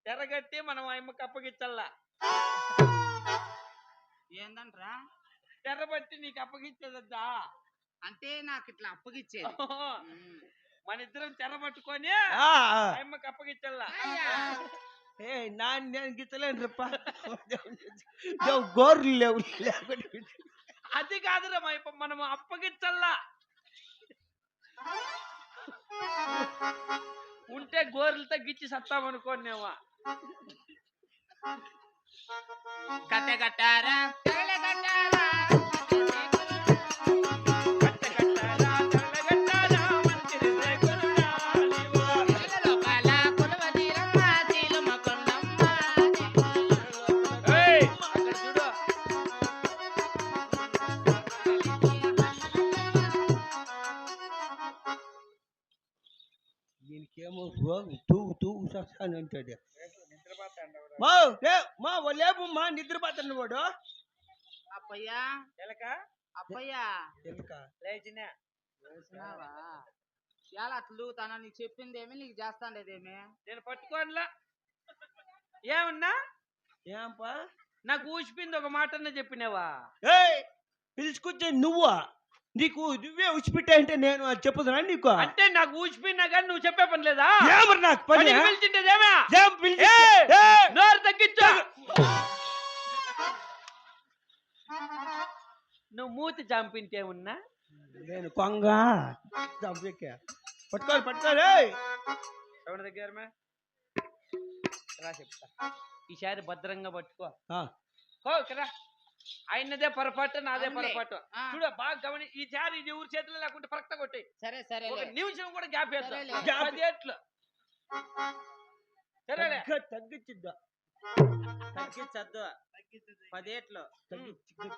తెరగట్టి మనం ఆయమ్మకి అప్పగించల్లా. ఏందంట్రా? తెరబట్టి నీకు అప్పగించేదద్దా అంటే నాకు ఇట్లా అప్పగిచ్చేది. మన ఇద్దరం తెర పట్టుకొని ఆయమ్మకి అప్పగించల్లా. ఏ నేను గిచ్చలేను రప్ప గోర్లు లేవు లేకపోతే అది కాదురా మనం అప్పగించల్లా. ఉంటే గోర్లు తగ్గించి సత్తామనుకోనేవా. కట్ట కట్టారా దీనికేమో తూగు చస్తాను అంటాడు. మా లేపు మా నిద్రపోతాను వాడు. అప్పయ్యా అప్పయ్యా లేచినావా? ఎలా అట్లుగుతానా? నీకు చెప్పిందేమి నీకు చేస్తాండేదేమి? నేను పట్టుకోనిలా. ఏమన్నా ఏంపా నాకు ఊసిపోయింది ఒక మాటన్నా చెప్పినావా? పిలుచుకొచ్చే నువ్వా? నీకు నువ్వే ఉచిపెట్టా అంటే నేను చెప్పుతున్నా నీకు. అంటే నాకు ఊసిపోయినా కానీ నువ్వు చెప్పే పని లేదా? ఏమరు నాకు పని పిలిచిండేదేమా? నోరు తగ్గించు. నువ్వు మూతి చంపింటే ఉన్నా నేను కొంగ చంపిక పట్టుకోవాలి ఎవరి దగ్గర రా చెప్తా. ఈసారి భద్రంగా పట్టుకో. కదా ఆయనదే పొరపాటు నాదే పొరపాటు. చూడ బాగా గమని. ఈసారి ఇది ఊరి చేతిలో లేకుంటే పరక్త కొట్టి. సరే సరే ఒక నిమిషం కూడా గ్యాప్ వేద్దాం. సరే తగ్గించిద్దా తగ్గించద్దు. 10 ఏట్లు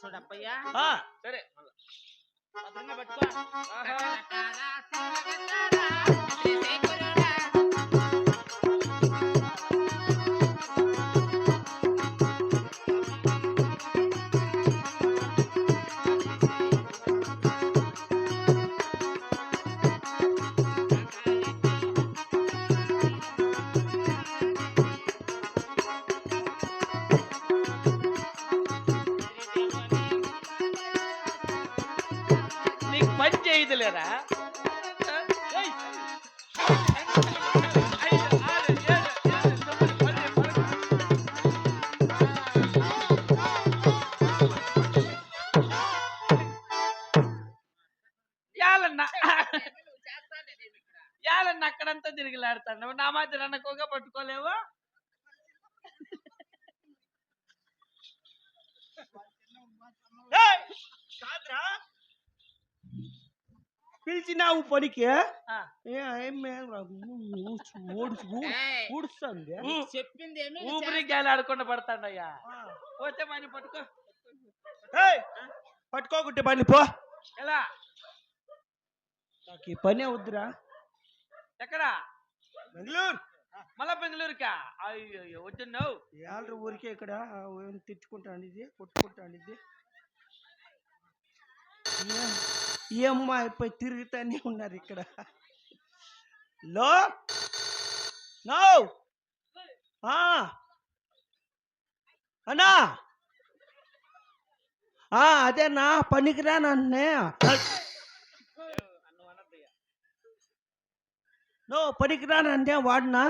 చూడప్పయ్యా. సరే భద్రంగా పట్టుకో. నీకు పని చేయదులేరా? యాలన్న అక్కడంతా తిరిగిలాడుతాను. నా మాత్రం అన్నకోగా పట్టుకోలేవు. పిలిచినావు పనికి చెప్పింది ఏమి ఊపిరి గాలి ఆడకుండా పడతాడయ్యా. పోతే మని పట్టుకో. పట్టుకోకుంటే పని పో. ఎలా నాకు ఈ పనే వద్దురా. ఎక్కడా? బెంగళూరు. మళ్ళా బెంగళూరుకా? అయ్యో వద్దున్నావు. ఏళ్ళ ఊరికే ఇక్కడ తిట్టుకుంటాను ఇది కొట్టుకుంటాను ఇది. ఈ అమ్మాయి పోయి తిరుగుతానే ఉన్నారు ఇక్కడ. అన్నా అదేనా పనికిరా నన్నే. పనికిరానంటే వాడినా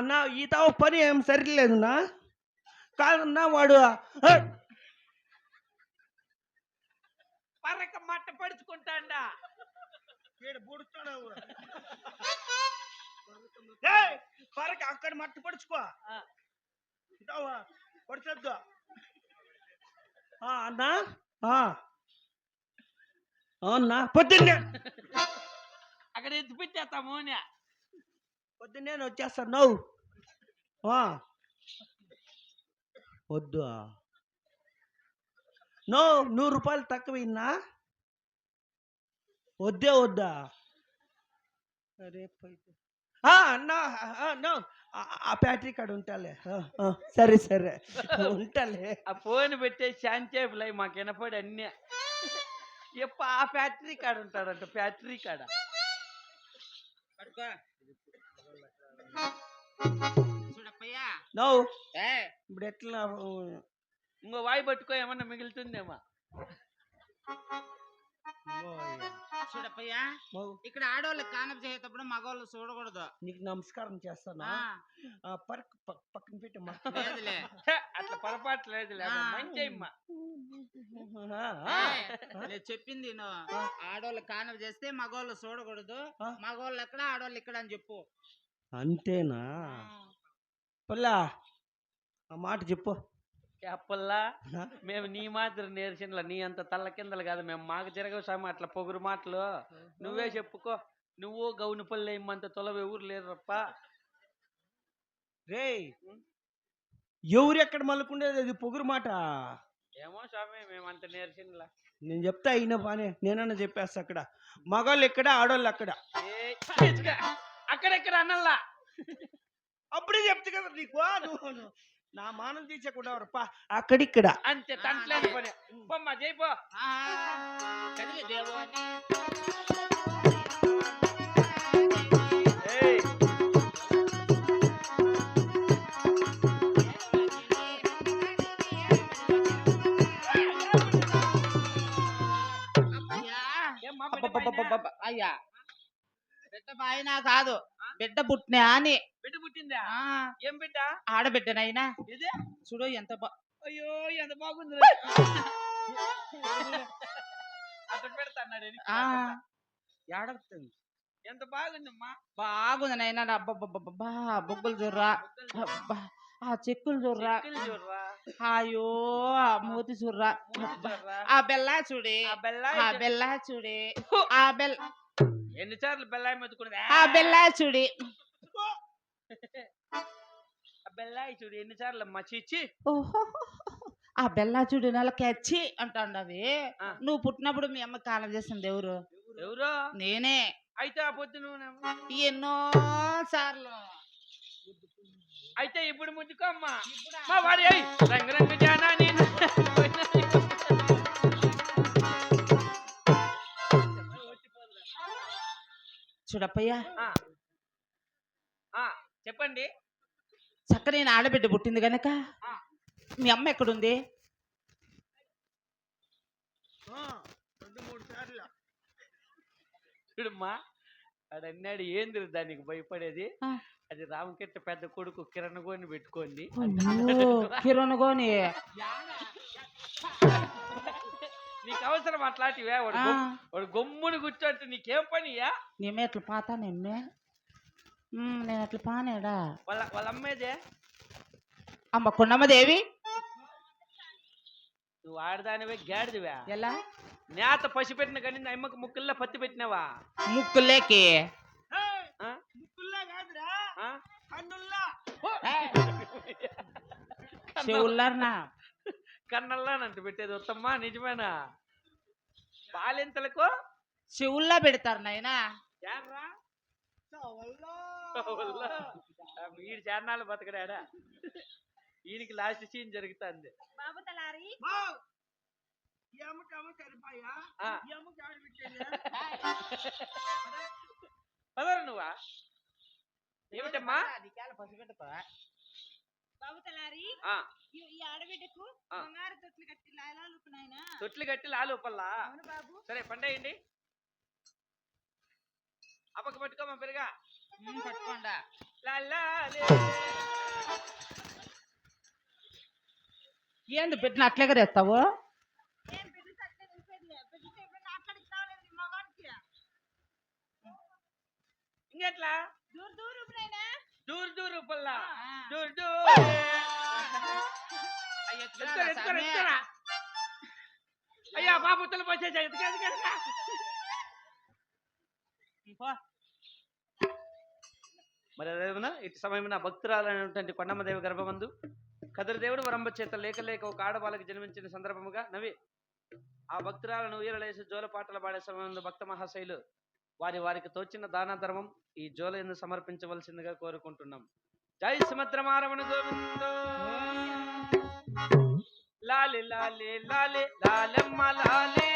నా ఈ తావ పని ఏం సరిలేదునా. కాదన్నా వాడు పరక మట్ట పడుచుకుంటాడా? పరక అక్కడ మట్ట పడుచుకో పడుచొద్దు అన్నా. అవునా పొద్దున్నే అక్కడ ఎత్తి పెట్టేస్తాము. పొద్దున్నే వచ్చేస్తాను. నువ్వు వద్దు. 100 రూపాయలు తక్కువ ఇన్నా. వద్దా అన్నా ఆ ఫ్యాక్టరీ కాడ ఉంటాలే. సరే ఉంటాలే. ఆ ఫోన్ పెట్టే శాంచేపులై మాకు వినపడి అన్నీ ఎప్ప ఆ ఫ్యాక్టరీ కాడ ఉంటాడంట. ఫ్యాక్టరీ కాడ చూడప్పయ్యా నో ఏ ఇప్పుడు ఎట్లా ఇంకో వాయి పట్టుకో ఏమన్నా మిగులుతుందేమో. చూడప్పయ్యా ఇక్కడ ఆడవాళ్ళకి కానప్ చేసేటప్పుడు మగవాళ్ళు చూడకూడదు. నీకు నమస్కారం చేస్తానా? పక్కన పెట్టమ్మా. లేదులే అట్లా పొరపాటు లేదులే, మంచి అమ్మా. నేను చెప్పింది ఆడవాళ్ళు కానప్ చేస్తే మగవాళ్ళు చూడకూడదు. మగవాళ్ళు ఎక్కడ ఆడవాళ్ళు ఇక్కడ అని చెప్పు. అంతేనా? పుల్లా ఆ మాట చెప్పు. చెప్పల్లా, మేము నీ మాత్రం నేర్చినలా, నీ అంత తల్ల కిందలు కాదు మేము. మాకు జరగవు సామి అట్లా పొగురు మాటలు. నువ్వే చెప్పుకో. నువ్వు గౌను పల్లె ఇమ్మంత తొలవ ఎవరు లేరప్ప. రే ఎవరు ఎక్కడ మలుకుండేది అది పొగురు మాట. ఏమో స్వామి మేము అంత నేర్చినలా. నేను చెప్తా అయినా బానే, నేనన్నా చెప్పేస్తా. అక్కడ మగవాళ్ళు ఎక్కడ, ఆడవాళ్ళు అక్కడ. అక్కడెక్కడ అన్నల్లా అప్పుడే చెప్తా కదా నీకు. నువ్వు నా మానం తీసేకుండా అక్కడిక్కడ అంతే తంట్లేదు పని. పొమ్మ జైపో. అయ్యా బిడ్డ బాయినా కాదు, బిడ్డ పుట్టినా అని. బిడ్డ పుట్టిందా? ఏం బిడ్డ? ఆడబిడ్డనైనా ఇదే చూడు ఎంత అయ్యో ఎంత బాగుంది. అక్కడ పెడతాడు ఏడవుతుంది. ఎంత బాగుందమ్మా. బాగుంది నైనా. అబ్బా బొగ్గులు చూర్రా, ఆ చెక్కులు చూర్రా, అయ్యో ఆ మూతి చూర్రా, ఆ బెల్లా చూడే, ఆ బెల్లా చూడే, ఆ బెల్ ఎన్నిసార్లు బెల్లాయి మెతుకున్నది. ఆ బెల్లా చూడి, ఆ బెల్లాయి చూడు ఎన్నిసార్లు మచ్చిచ్చి. ఓహో ఆ బెల్లా చూడు నెలకెచ్చి అంటాండు. అవి నువ్వు పుట్టినప్పుడు మీ అమ్మ కాలం చేసింది ఎవరు? ఎవరు? నేనే. అయితే ఆ పొద్దు నువ్వు ఎన్నో సార్లు. అయితే ఇప్పుడు ముద్దుకో అమ్మా. మా వాడి రంగు జానా నేను. చూడప్పయ్యా చెప్పండి. చక్కని నేను ఆడబిడ్డ పుట్టింది గనక మీ అమ్మ ఎక్కడుంది? 2-3 సార్లు చూడమ్మా అడన్నాడు. ఏంది దానికి భయపడేది? అది రామకృష్ణ పెద్ద కొడుకు కిరణ్ గోని పెట్టుకోండి. కిరణ్ గోని నీకు అవసరం అట్లాంటివే? వాడు గమ్ముని కూర్చోంటే నీకేం పనియా? నేమే ఎట్లా పాతా నేమే నేను అట్లా పానేడా. వాళ్ళ అమ్మేదే అమ్మ కొండమ్మదేవి. నువ్వు ఆడదానివే గాడిదివా? ఎలా నేత పసి పెట్టిన కానీ అమ్మకు ముక్కుల్లో పత్తి పెట్టినావా? ముక్కులేకి చెవుల్లారనా కన్నల్లానంట పెట్టేది. వత్తమ్మా నిజమేనా? పాలెంతలకు చెవుల్లా పెడతారు నాయనా. వీడి చారణాలు బతకడాడా? ఈయనకి లాస్ట్ సీన్ జరుగుతుంది. పదరు నువ్వా ఏమిటమ్మా? తొట్లు కట్టి లాలు పల్లా. సరే పండేయండి. అప్పక పట్టుకోమా పెరుగా పట్టుకోండా. ఏంది పెట్టిన అట్లేగా తెస్తావు? ఇంకెట్లా దూరు దూరు పల్లా దూరు దూరు. అయ్యా బాబు తల పోసేసా. మరి అదేమన్నా ఇటు సమయమున భక్తురాలైనటువంటి కొండమ్మదేవి గర్భమందు కదరదేవుడు వరంబ చేత లేక లేక ఒక ఆడవాళ్ళకి జన్మించిన సందర్భముగా నవి ఆ భక్తురాలను ఊయలలేసి జోల పాటలు పాడే సమయంలో భక్త మహాశైలు వారికి తోచిన దాన ధర్మం ఈ జోలయందు సమర్పించవలసిందిగా కోరుకుంటున్నాం. జై సుమద్రమారమణ గోవిందో. లాలే లాలే లాలే లాలెమ్మ లాలే.